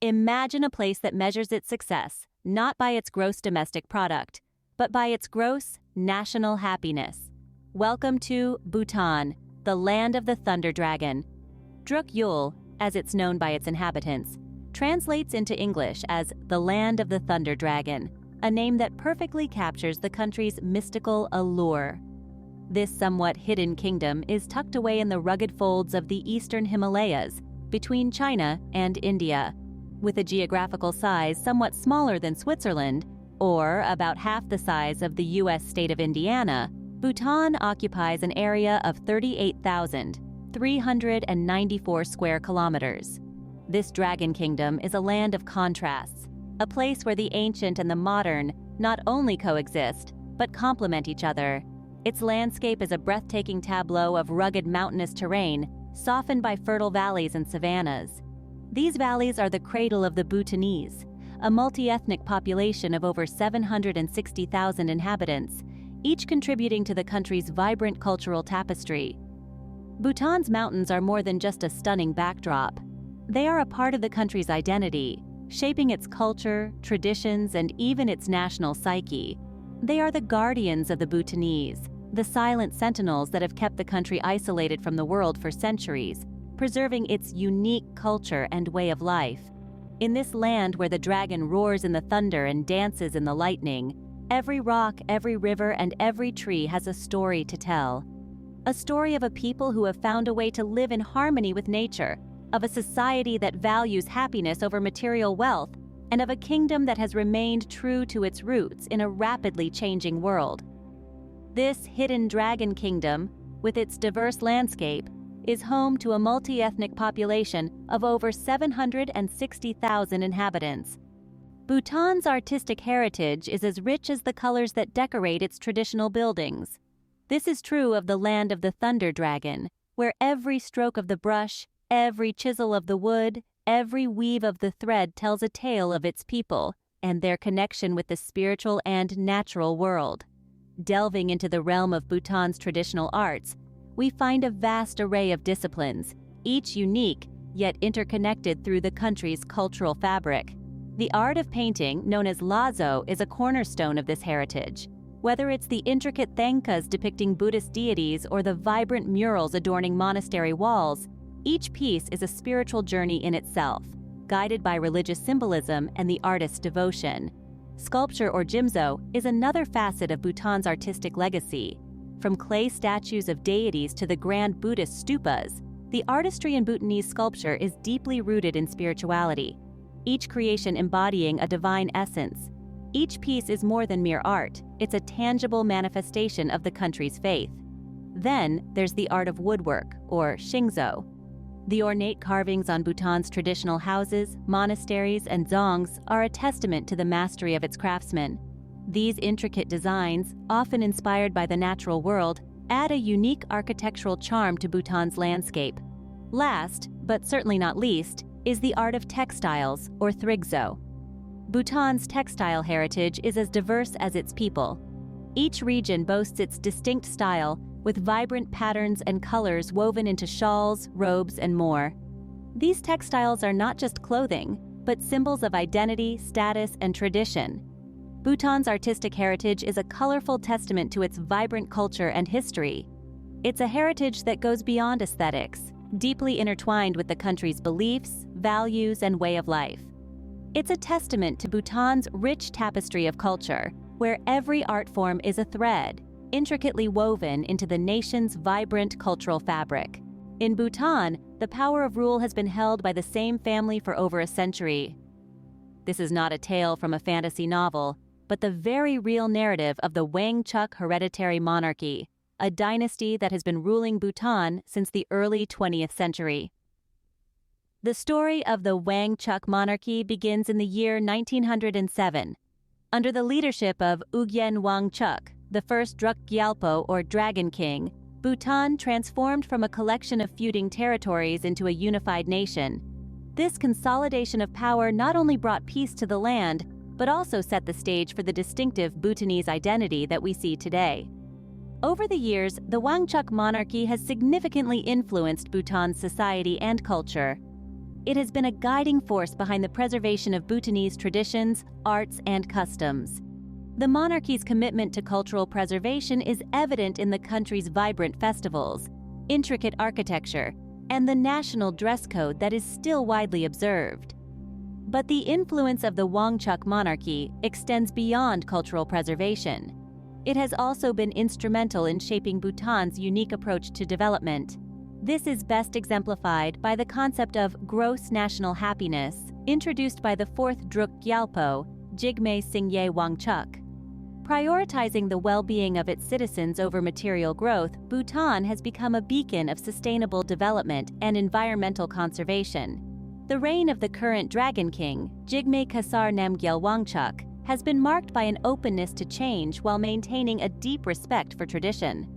Imagine a place that measures its success not by its gross domestic product, but by its gross national happiness. Welcome to Bhutan, the land of the thunder dragon. Druk Yul, as it's known by its inhabitants, translates into English as the land of the thunder dragon, a name that perfectly captures the country's mystical allure. This somewhat hidden kingdom is tucked away in the rugged folds of the eastern Himalayas, between China and India. With a geographical size somewhat smaller than Switzerland, or about half the size of the U.S. state of Indiana, Bhutan occupies an area of 38,394 square kilometers. This dragon kingdom is a land of contrasts, a place where the ancient and the modern not only coexist, but complement each other. Its landscape is a breathtaking tableau of rugged mountainous terrain, softened by fertile valleys and savannas. These valleys are the cradle of the Bhutanese, a multi-ethnic population of over 760,000 inhabitants, each contributing to the country's vibrant cultural tapestry. Bhutan's mountains are more than just a stunning backdrop. They are a part of the country's identity, shaping its culture, traditions, and even its national psyche. They are the guardians of the Bhutanese, the silent sentinels that have kept the country isolated from the world for centuries, preserving its unique culture and way of life. In this land where the dragon roars in the thunder and dances in the lightning, every rock, every river, and every tree has a story to tell. A story of a people who have found a way to live in harmony with nature, of a society that values happiness over material wealth, and of a kingdom that has remained true to its roots in a rapidly changing world. This hidden dragon kingdom, with its diverse landscape, is home to a multi-ethnic population of over 760,000 inhabitants. Bhutan's artistic heritage is as rich as the colors that decorate its traditional buildings. This is true of the land of the thunder dragon, where every stroke of the brush, every chisel of the wood, every weave of the thread tells a tale of its people and their connection with the spiritual and natural world. Delving into the realm of Bhutan's traditional arts, we find a vast array of disciplines, each unique yet interconnected through the country's cultural fabric. The art of painting, known as Lazo, is a cornerstone of this heritage. Whether it's the intricate thangkas depicting Buddhist deities or the vibrant murals adorning monastery walls, each piece is a spiritual journey in itself, guided by religious symbolism and the artist's devotion. Sculpture, or jimzo, is another facet of Bhutan's artistic legacy. From clay statues of deities to the grand Buddhist stupas, the artistry in Bhutanese sculpture is deeply rooted in spirituality, each creation embodying a divine essence. Each piece is more than mere art, it's a tangible manifestation of the country's faith. Then there's the art of woodwork, or shingzo. The ornate carvings on Bhutan's traditional houses, monasteries, and dzongs are a testament to the mastery of its craftsmen. These intricate designs, often inspired by the natural world, add a unique architectural charm to Bhutan's landscape. Last, but certainly not least, is the art of textiles, or thrigzo. Bhutan's textile heritage is as diverse as its people. Each region boasts its distinct style, with vibrant patterns and colors woven into shawls, robes, and more. These textiles are not just clothing, but symbols of identity, status, and tradition. Bhutan's artistic heritage is a colorful testament to its vibrant culture and history. It's a heritage that goes beyond aesthetics, deeply intertwined with the country's beliefs, values, and way of life. It's a testament to Bhutan's rich tapestry of culture, where every art form is a thread, intricately woven into the nation's vibrant cultural fabric. In Bhutan, the power of rule has been held by the same family for over a century. This is not a tale from a fantasy novel, but the very real narrative of the Wangchuck hereditary monarchy, a dynasty that has been ruling Bhutan since the early 20th century. The story of the Wangchuck monarchy begins in the year 1907. Under the leadership of Ugyen Wangchuck, the first Druk Gyalpo, or Dragon King, Bhutan transformed from a collection of feuding territories into a unified nation. This consolidation of power not only brought peace to the land, but also set the stage for the distinctive Bhutanese identity that we see today. Over the years, the Wangchuck monarchy has significantly influenced Bhutan's society and culture. it has been a guiding force behind the preservation of Bhutanese traditions, arts, and customs. The monarchy's commitment to cultural preservation is evident in the country's vibrant festivals, intricate architecture, and the national dress code that is still widely observed. But the influence of the Wangchuck monarchy extends beyond cultural preservation. It has also been instrumental in shaping Bhutan's unique approach to development. This is best exemplified by the concept of gross national happiness, introduced by the fourth Druk Gyalpo, Jigme Singye Wangchuck. Prioritizing the well-being of its citizens over material growth, Bhutan has become a beacon of sustainable development and environmental conservation. The reign of the current Dragon King, Jigme Khasar Namgyel Wangchuck, has been marked by an openness to change while maintaining a deep respect for tradition.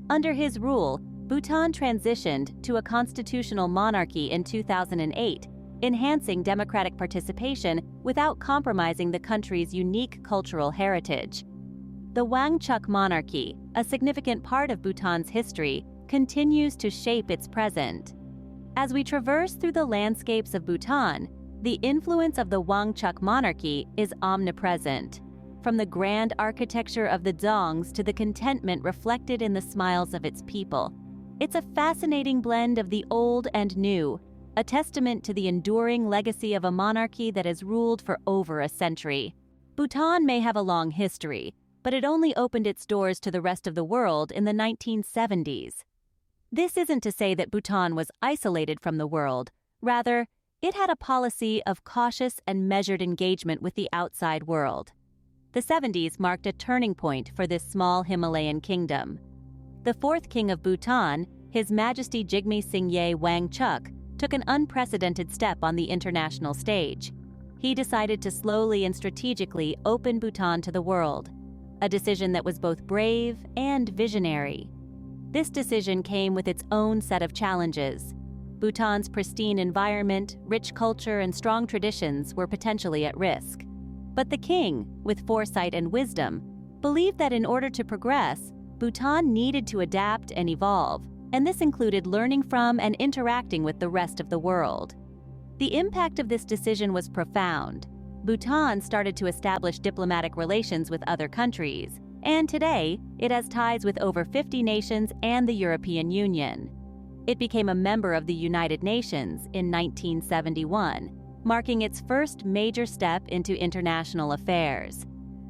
Under his rule, Bhutan transitioned to a constitutional monarchy in 2008, enhancing democratic participation without compromising the country's unique cultural heritage. The Wangchuck monarchy, a significant part of Bhutan's history, continues to shape its present. As we traverse through the landscapes of Bhutan, the influence of the Wangchuck monarchy is omnipresent. From the grand architecture of the Dzongs to the contentment reflected in the smiles of its people, it's a fascinating blend of the old and new, a testament to the enduring legacy of a monarchy that has ruled for over a century. Bhutan may have a long history, but it only opened its doors to the rest of the world in the 1970s. This isn't to say that Bhutan was isolated from the world. Rather, it had a policy of cautious and measured engagement with the outside world. The 70s marked a turning point for this small Himalayan kingdom. The fourth king of Bhutan, His Majesty Jigme Singye Wangchuck, took an unprecedented step on the international stage. He decided to slowly and strategically open Bhutan to the world, a decision that was both brave and visionary. This decision came with its own set of challenges. Bhutan's pristine environment, rich culture, and strong traditions were potentially at risk. But the king, with foresight and wisdom, believed that in order to progress, Bhutan needed to adapt and evolve, and this included learning from and interacting with the rest of the world. The impact of this decision was profound. Bhutan started to establish diplomatic relations with other countries, and today it has ties with over 50 nations and the European Union. It became a member of the United Nations in 1971, marking its first major step into international affairs.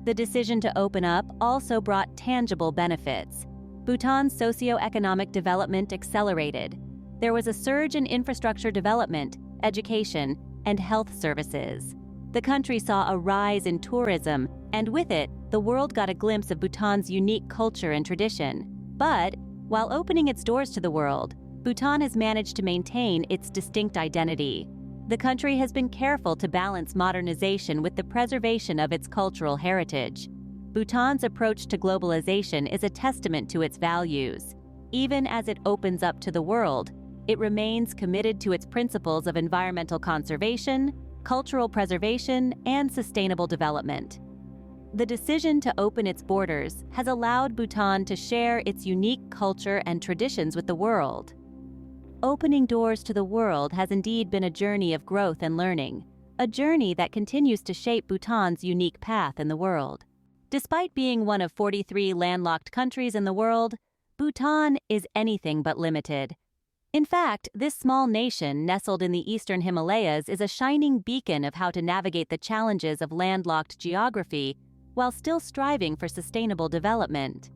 The decision to open up also brought tangible benefits. Bhutan's socio-economic development accelerated. There was a surge in infrastructure development, education, and health services. The country saw a rise in tourism, and with it, the world got a glimpse of Bhutan's unique culture and tradition. But, while opening its doors to the world, Bhutan has managed to maintain its distinct identity. The country has been careful to balance modernization with the preservation of its cultural heritage. Bhutan's approach to globalization is a testament to its values. Even as it opens up to the world, it remains committed to its principles of environmental conservation, cultural preservation, and sustainable development. The decision to open its borders has allowed Bhutan to share its unique culture and traditions with the world. Opening doors to the world has indeed been a journey of growth and learning, a journey that continues to shape Bhutan's unique path in the world. Despite being one of 43 landlocked countries in the world, Bhutan is anything but limited. In fact, this small nation nestled in the eastern Himalayas is a shining beacon of how to navigate the challenges of landlocked geography while still striving for sustainable development.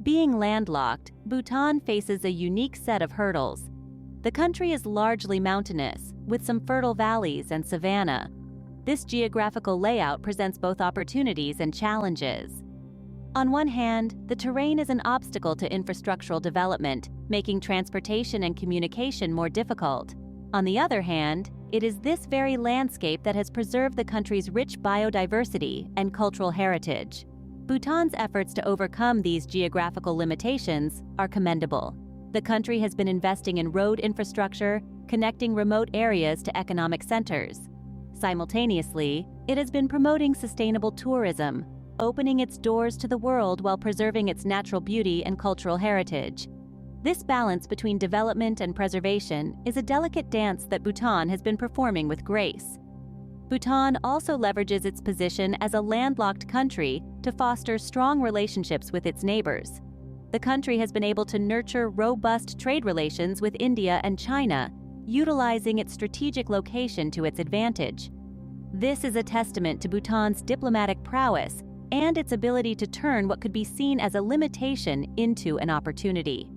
Being landlocked, Bhutan faces a unique set of hurdles. The country is largely mountainous, with some fertile valleys and savanna. This geographical layout presents both opportunities and challenges. On one hand, the terrain is an obstacle to infrastructural development, making transportation and communication more difficult. On the other hand, it is this very landscape that has preserved the country's rich biodiversity and cultural heritage. Bhutan's efforts to overcome these geographical limitations are commendable. The country has been investing in road infrastructure, connecting remote areas to economic centers. Simultaneously, it has been promoting sustainable tourism, opening its doors to the world while preserving its natural beauty and cultural heritage. This balance between development and preservation is a delicate dance that Bhutan has been performing with grace. Bhutan also leverages its position as a landlocked country to foster strong relationships with its neighbors. The country has been able to nurture robust trade relations with India and China, utilizing its strategic location to its advantage. This is a testament to Bhutan's diplomatic prowess and its ability to turn what could be seen as a limitation into an opportunity.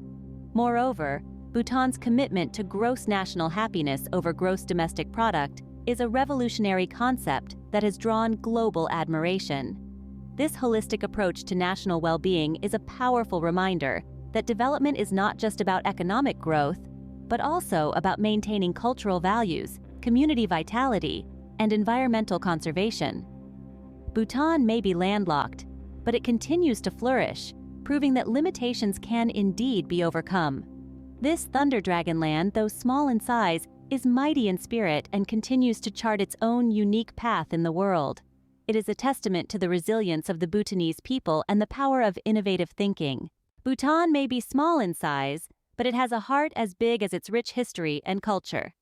Moreover, Bhutan's commitment to gross national happiness over gross domestic product is a revolutionary concept that has drawn global admiration. This holistic approach to national well-being is a powerful reminder that development is not just about economic growth, but also about maintaining cultural values, community vitality, and environmental conservation. Bhutan may be landlocked, but it continues to flourish, proving that limitations can indeed be overcome. This Thunder Dragon land, though small in size, is mighty in spirit and continues to chart its own unique path in the world. It is a testament to the resilience of the Bhutanese people and the power of innovative thinking. Bhutan may be small in size, but it has a heart as big as its rich history and culture.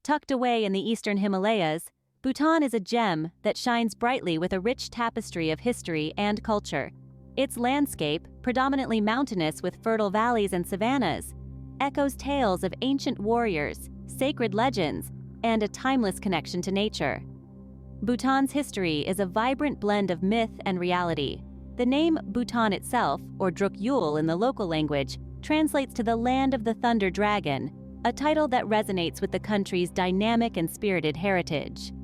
Tucked away in the eastern Himalayas, Bhutan is a gem that shines brightly with a rich tapestry of history and culture. Its landscape, predominantly mountainous with fertile valleys and savannas, echoes tales of ancient warriors, sacred legends, and a timeless connection to nature. Bhutan's history is a vibrant blend of myth and reality. The name Bhutan itself, or Druk Yul in the local language, translates to the land of the Thunder Dragon, a title that resonates with the country's dynamic and spirited heritage.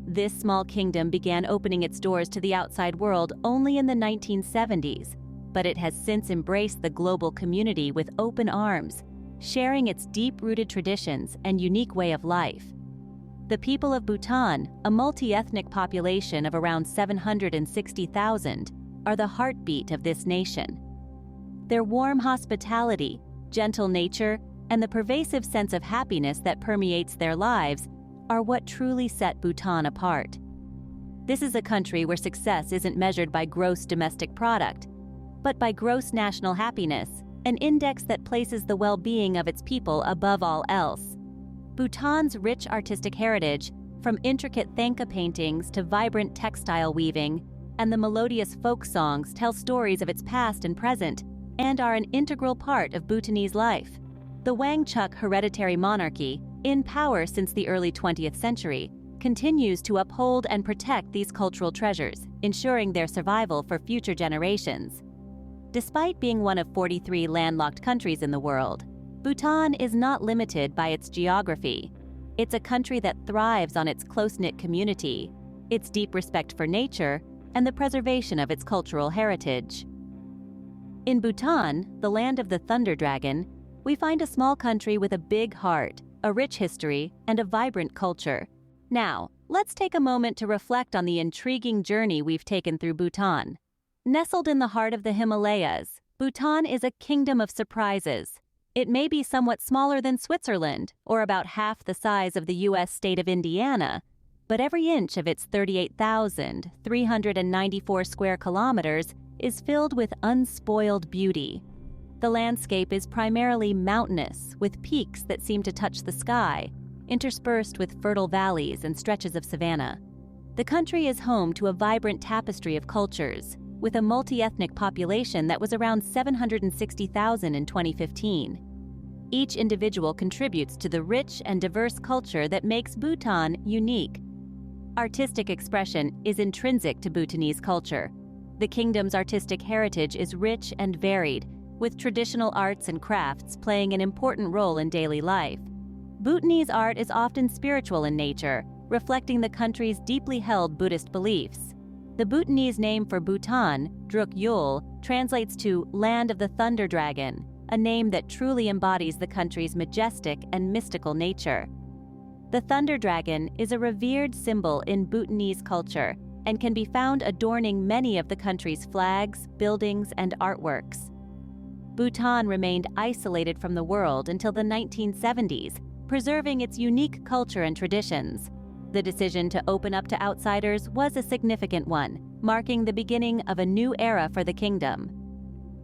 This small kingdom began opening its doors to the outside world only in the 1970s, but it has since embraced the global community with open arms, sharing its deep-rooted traditions and unique way of life. The people of Bhutan, a multi-ethnic population of around 760,000, are the heartbeat of this nation. Their warm hospitality, gentle nature, and the pervasive sense of happiness that permeates their lives are what truly set Bhutan apart. This is a country where success isn't measured by gross domestic product, but by gross national happiness, an index that places the well-being of its people above all else. Bhutan's rich artistic heritage, from intricate thangka paintings to vibrant textile weaving, and the melodious folk songs tell stories of its past and present, and are an integral part of Bhutanese life. The Wangchuck hereditary monarchy, in power since the early 20th century, continues to uphold and protect these cultural treasures, ensuring their survival for future generations. Despite being one of 43 landlocked countries in the world, Bhutan is not limited by its geography. It's a country that thrives on its close-knit community, its deep respect for nature, and the preservation of its cultural heritage. In Bhutan, the land of the Thunder Dragon, we find a small country with a big heart, a rich history, and a vibrant culture. Now, let's take a moment to reflect on the intriguing journey we've taken through Bhutan. Nestled in the heart of the Himalayas, Bhutan is a kingdom of surprises. It may be somewhat smaller than Switzerland, or about half the size of the U.S. state of Indiana, but every inch of its 38,394 square kilometers is filled with unspoiled beauty. The landscape is primarily mountainous, with peaks that seem to touch the sky, interspersed with fertile valleys and stretches of savanna. The country is home to a vibrant tapestry of cultures, with a multi-ethnic population that was around 760,000 in 2015. Each individual contributes to the rich and diverse culture that makes Bhutan unique. Artistic expression is intrinsic to Bhutanese culture. The kingdom's artistic heritage is rich and varied, with traditional arts and crafts playing an important role in daily life. Bhutanese art is often spiritual in nature, reflecting the country's deeply held Buddhist beliefs. The Bhutanese name for Bhutan, Druk Yul, translates to Land of the Thunder Dragon, a name that truly embodies the country's majestic and mystical nature. The Thunder Dragon is a revered symbol in Bhutanese culture and can be found adorning many of the country's flags, buildings, and artworks. Bhutan remained isolated from the world until the 1970s, preserving its unique culture and traditions. The decision to open up to outsiders was a significant one, marking the beginning of a new era for the kingdom.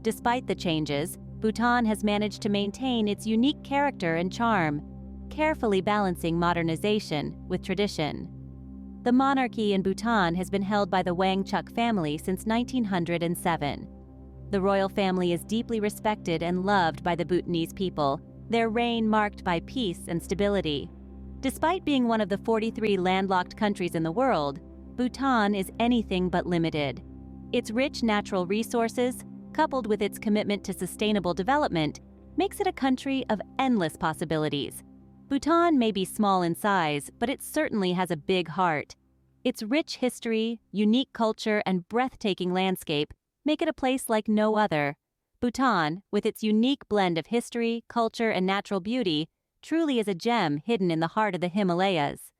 Despite the changes, Bhutan has managed to maintain its unique character and charm, carefully balancing modernization with tradition. The monarchy in Bhutan has been held by the Wangchuck family since 1907. The royal family is deeply respected and loved by the Bhutanese people, their reign marked by peace and stability. Despite being one of the 43 landlocked countries in the world, Bhutan is anything but limited. Its rich natural resources, coupled with its commitment to sustainable development, makes it a country of endless possibilities. Bhutan may be small in size, but it certainly has a big heart. Its rich history, unique culture, and breathtaking landscape make it a place like no other. Bhutan, with its unique blend of history, culture, and natural beauty, truly is a gem hidden in the heart of the Himalayas.